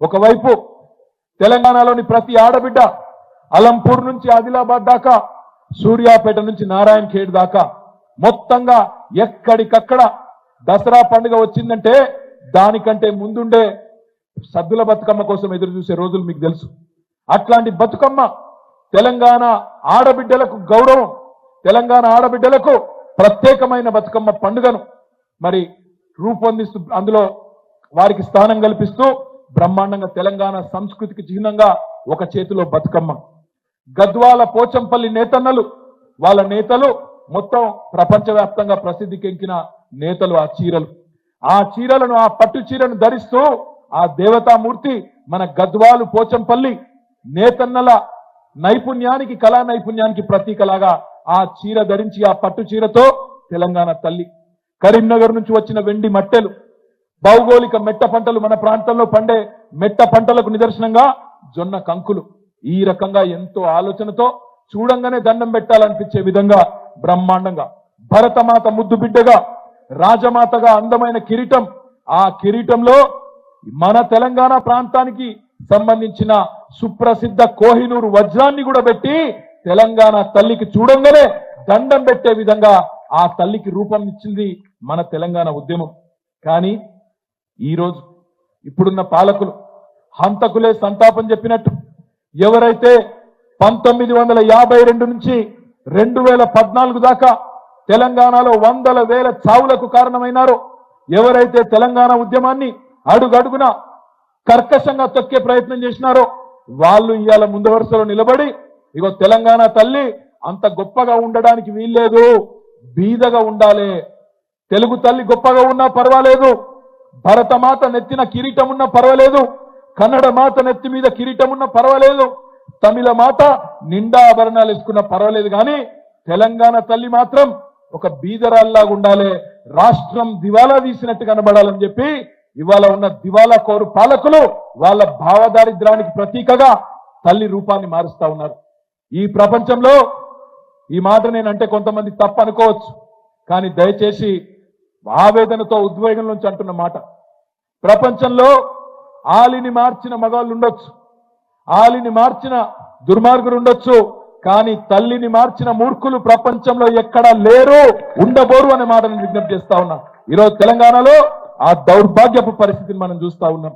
ఒకవైపు తెలంగాణలోని ప్రతి ఆడబిడ్డ అలంపూర్ నుంచి ఆదిలాబాద్ దాకా, సూర్యాపేట నుంచి నారాయణ ఖేడ్ దాకా మొత్తంగా ఎక్కడికక్కడ దసరా పండుగ వచ్చిందంటే దానికంటే ముందుండే సద్దుల బతుకమ్మ కోసం ఎదురు చూసే రోజులు మీకు తెలుసు. అట్లాంటి బతుకమ్మ తెలంగాణ ఆడబిడ్డలకు గౌరవం, తెలంగాణ ఆడబిడ్డలకు ప్రత్యేకమైన బతుకమ్మ పండుగను మరి రూపొందిస్తూ అందులో వారికి స్థానం కల్పిస్తూ బ్రహ్మాండంగా తెలంగాణ సంస్కృతికి చిహ్నంగా ఒక చేతిలో బతుకమ్మ. గద్వాల పోచంపల్లి నేతన్నలు, వాళ్ళ నేతలు మొత్తం ప్రపంచవ్యాప్తంగా ప్రసిద్ధికెక్కిన నేతలు. ఆ చీరలను ఆ పట్టు చీరను ధరిస్తూ ఆ దేవతామూర్తి మన గద్వాలు పోచంపల్లి నేతన్నల నైపుణ్యానికి, కళా నైపుణ్యానికి ప్రతీకలాగా ఆ చీర ధరించి ఆ పట్టు చీరతో తెలంగాణ తల్లి. కరీంనగర్ నుంచి వచ్చిన వెండి మట్టెలు, భౌగోళిక మెట్ట పంటలు, మన ప్రాంతంలో పండే మెట్ట పంటలకు నిదర్శనంగా జొన్న కంకులు. ఈ రకంగా ఎంతో ఆలోచనతో చూడంగానే దండం పెట్టాలనిపించే విధంగా బ్రహ్మాండంగా భరతమాత ముద్దు బిడ్డగా, రాజమాతగా అందమైన కిరీటం. ఆ కిరీటంలో మన తెలంగాణ ప్రాంతానికి సంబంధించిన సుప్రసిద్ధ కోహినూరు వజ్రాన్ని కూడా పెట్టి తెలంగాణ తల్లికి చూడంగానే దండం పెట్టే విధంగా ఆ తల్లికి రూపం ఇచ్చింది మన తెలంగాణ ఉద్యమం. కానీ ఈరోజు ఇప్పుడున్న పాలకులు హంతకులే సంతాపం చెప్పినట్టు ఎవరైతే 1952 నుంచి 2014 దాకా తెలంగాణలో వందల వేల చావులకు కారణమైనారో, ఎవరైతే తెలంగాణ ఉద్యమాన్ని అడుగడుగున కర్కశంగా తొక్కే ప్రయత్నం చేసినారో వాళ్ళు ఇవాళ ముందు వరుసలో నిలబడి ఇగో తెలంగాణ తల్లి అంత గొప్పగా ఉండడానికి వీల్లేదు, బీదగా ఉండాలి. తెలుగు తల్లి గొప్పగా ఉన్నా పర్వాలేదు, భరతమాత నెత్తిన కిరీటం ఉన్నా పర్వాలేదు, కన్నడ మాత నెత్తి మీద కిరీటం ఉన్నా పర్వాలేదు, తమిళ మాత నిండా ఆభరణాలు వేసుకున్నా పర్వాలేదు, కానీ తెలంగాణ తల్లి మాత్రం ఒక బీదరాల్లాగా ఉండాలి, రాష్ట్రం దివాలా తీసినట్టు కనబడాలని చెప్పి ఇవాళ ఉన్న దివాలా కోరు పాలకులు వాళ్ళ భావదారిద్రానికి ప్రతీకగా తల్లి రూపాన్ని మారుస్తా ఉన్నారు. ఈ ప్రపంచంలో ఈ మాట నేనంటే కొంతమంది తప్పు అనుకోవచ్చు, కానీ దయచేసి ఆవేదనతో ఉద్వేగం నుంచి అంటున్న మాట, ప్రపంచంలో ఆలిని మార్చిన మగాళ్ళు ఉండొచ్చు, ఆలిని మార్చిన దుర్మార్గులు ఉండొచ్చు, కానీ తల్లిని మార్చిన మూర్ఖులు ప్రపంచంలో ఎక్కడా లేరు, ఉండబోరు అనే మాటను విజ్ఞప్తి చేస్తా ఉన్నా. ఈరోజు తెలంగాణలో ఆ దౌర్భాగ్యపు పరిస్థితిని మనం చూస్తా ఉన్నాం.